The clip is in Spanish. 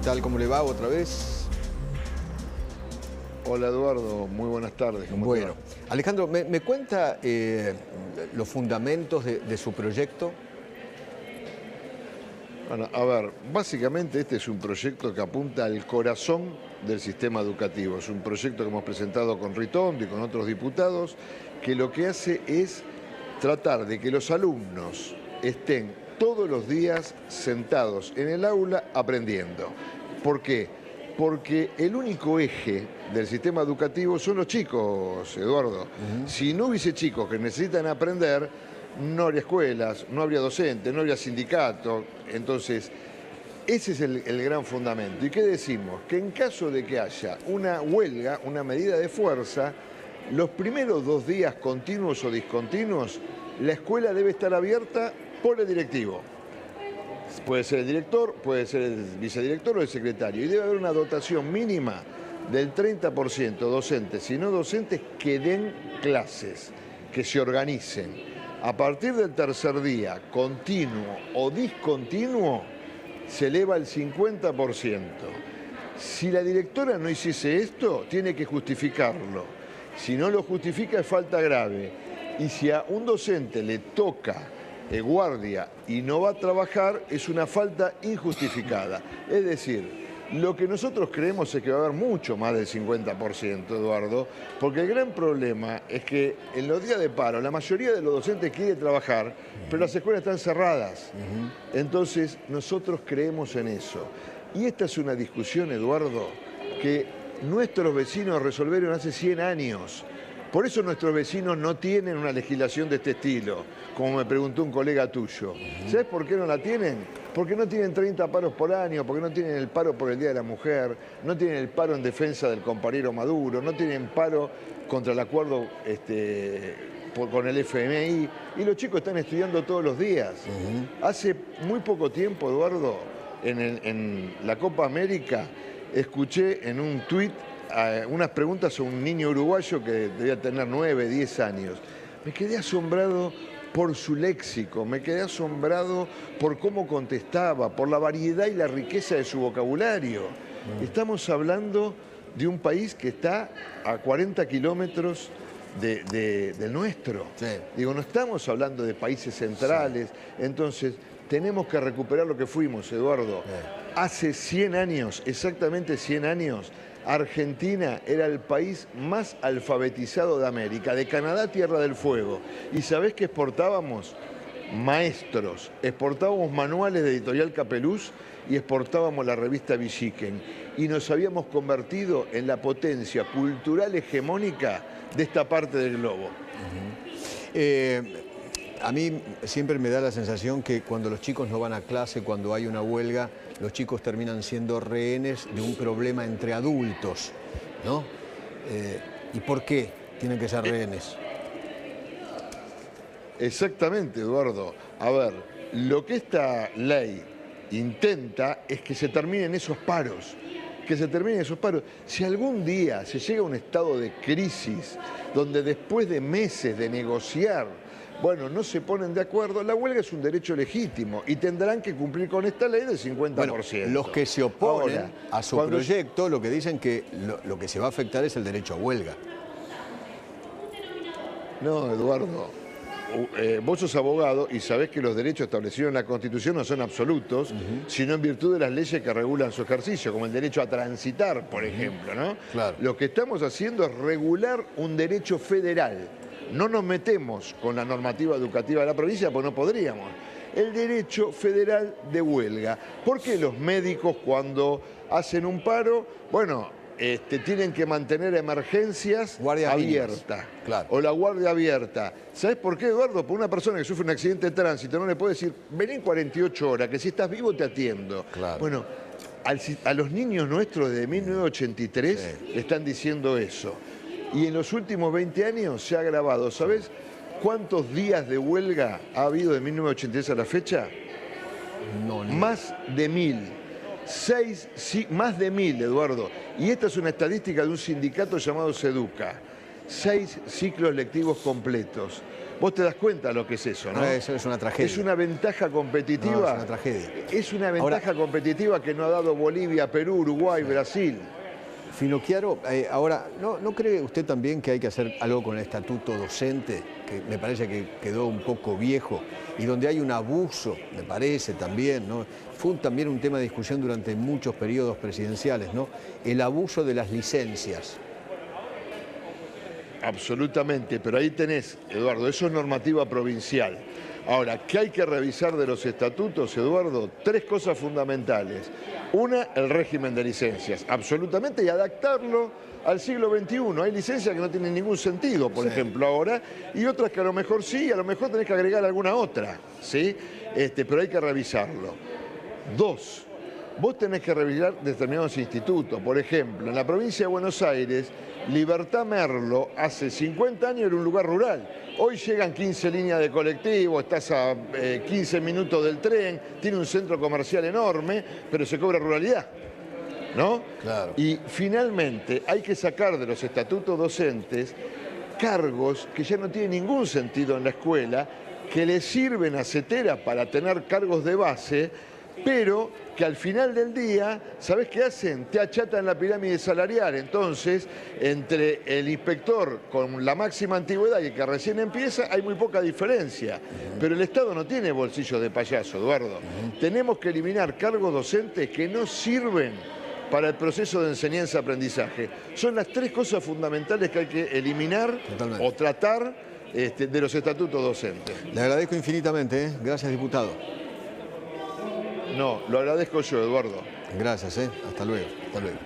¿Tal? ¿Cómo le va otra vez? Hola Eduardo, muy buenas tardes. ¿Cómo te Bueno, va? Alejandro, ¿me cuenta los fundamentos de su proyecto? Bueno, a ver, básicamente este es un proyecto que apunta al corazón del sistema educativo. Es un proyecto que hemos presentado con Ritondo y con otros diputados, que lo que hace es tratar de que los alumnos estén todos los días sentados en el aula aprendiendo. ¿Por qué? Porque el único eje del sistema educativo son los chicos, Eduardo. Si no hubiese chicos que necesitan aprender, no habría escuelas, no habría docentes, no habría sindicatos. Entonces, ese es el gran fundamento. ¿Y qué decimos? Que en caso de que haya una huelga, una medida de fuerza, los primeros 2 días continuos o discontinuos, la escuela debe estar abierta por el directivo. Puede ser el director, puede ser el vicedirector o el secretario. Y debe haber una dotación mínima del 30% docentes y no docentes que den clases, que se organicen. A partir del tercer día, continuo o discontinuo, se eleva el 50%. Si la directora no hiciese esto, tiene que justificarlo. Si no lo justifica, es falta grave. Y si a un docente le toca guardia y no va a trabajar, es una falta injustificada. Es decir, lo que nosotros creemos es que va a haber mucho más del 50%, Eduardo, porque el gran problema es que en los días de paro la mayoría de los docentes quiere trabajar, pero las escuelas están cerradas. Entonces, nosotros creemos en eso. Y esta es una discusión, Eduardo, que nuestros vecinos resolvieron hace 100 años. Por eso nuestros vecinos no tienen una legislación de este estilo, como me preguntó un colega tuyo. ¿Sabes por qué no la tienen? Porque no tienen 30 paros por año, porque no tienen el paro por el Día de la Mujer, no tienen el paro en defensa del compañero Maduro, no tienen paro contra el acuerdo con el FMI, y los chicos están estudiando todos los días. Hace muy poco tiempo, Eduardo, en la Copa América, escuché en un tuit unas preguntas a un niño uruguayo que debía tener 9, 10 años. Me quedé asombrado por su léxico, me quedé asombrado por cómo contestaba, por la variedad y la riqueza de su vocabulario. Estamos hablando de un país que está a 40 kilómetros del nuestro. Sí. Digo, no estamos hablando de países centrales, entonces tenemos que recuperar lo que fuimos, Eduardo. Hace 100 años, exactamente 100 años, Argentina era el país más alfabetizado de América, de Canadá, Tierra del Fuego. ¿Y sabés qué exportábamos? Maestros. Exportábamos manuales de Editorial Capeluz y exportábamos la revista Villiquen. Y nos habíamos convertido en la potencia cultural hegemónica de esta parte del globo. A mí siempre me da la sensación que cuando los chicos no van a clase, cuando hay una huelga, los chicos terminan siendo rehenes de un problema entre adultos, ¿no? ¿Y por qué tienen que ser rehenes? Exactamente, Eduardo. A ver, lo que esta ley intenta es que se terminen esos paros. Que se terminen esos paros. Si algún día se llega a un estado de crisis, donde después de meses de negociar, bueno, no se ponen de acuerdo, la huelga es un derecho legítimo y tendrán que cumplir con esta ley del 50%. Bueno, los que se oponen Ahora, a su proyecto, lo que dicen que lo que se va a afectar es el derecho a huelga. No, Eduardo, vos sos abogado y sabés que los derechos establecidos en la Constitución no son absolutos, sino en virtud de las leyes que regulan su ejercicio, como el derecho a transitar, por ejemplo, ¿no? Claro. Lo que estamos haciendo es regular un derecho federal. No nos metemos con la normativa educativa de la provincia, porque no podríamos. El derecho federal de huelga. ¿Por qué los médicos cuando hacen un paro, bueno, tienen que mantener emergencias Guardias abiertas? Claro. O la guardia abierta. ¿Sabes por qué, Eduardo? Por una persona que sufre un accidente de tránsito no le puede decir, vení en 48 horas, que si estás vivo te atiendo. Claro. Bueno, a los niños nuestros de 1983 le están diciendo eso. Y en los últimos 20 años se ha agravado. ¿Sabes cuántos días de huelga ha habido de 1983 a la fecha? No. Más de 1000. Más de 1000, Eduardo. Y esta es una estadística de un sindicato llamado Seduca. 6 ciclos lectivos completos. Vos te das cuenta lo que es eso, ¿no? Eso es una tragedia. Es una ventaja competitiva. No, es una tragedia. Es una ventaja competitiva que no ha dado Bolivia, Perú, Uruguay, Brasil. Finocchiaro, ahora, ¿no cree usted también que hay que hacer algo con el estatuto docente, que me parece que quedó un poco viejo, y donde hay un abuso, me parece también, ¿no? Fue también un tema de discusión durante muchos periodos presidenciales, ¿no? El abuso de las licencias. Absolutamente, pero ahí tenés, Eduardo, eso es normativa provincial. Ahora, ¿qué hay que revisar de los estatutos, Eduardo? 3 cosas fundamentales. Una, el régimen de licencias, absolutamente, y adaptarlo al siglo XXI. Hay licencias que no tienen ningún sentido, por ejemplo, ahora, y otras que a lo mejor sí, y a lo mejor tenés que agregar alguna otra, ¿sí? Pero hay que revisarlo. 2, vos tenés que revisar determinados institutos. Por ejemplo, en la provincia de Buenos Aires, Libertad Merlo hace 50 años era un lugar rural. Hoy llegan 15 líneas de colectivo, estás a 15 minutos del tren, tiene un centro comercial enorme, pero se cobra ruralidad, ¿no? Claro. Y finalmente hay que sacar de los estatutos docentes cargos que ya no tienen ningún sentido en la escuela, que le sirven a CETERA para tener cargos de base, pero que al final del día, ¿sabés qué hacen? Te achatan la pirámide salarial. Entonces, entre el inspector con la máxima antigüedad y el que recién empieza, hay muy poca diferencia. Pero el Estado no tiene bolsillos de payaso, Eduardo. Tenemos que eliminar cargos docentes que no sirven para el proceso de enseñanza-aprendizaje. Son las 3 cosas fundamentales que hay que eliminar o tratar de los estatutos docentes. Le agradezco infinitamente, ¿eh? Gracias, diputado. No, lo agradezco yo, Eduardo. Gracias, hasta luego, hasta luego.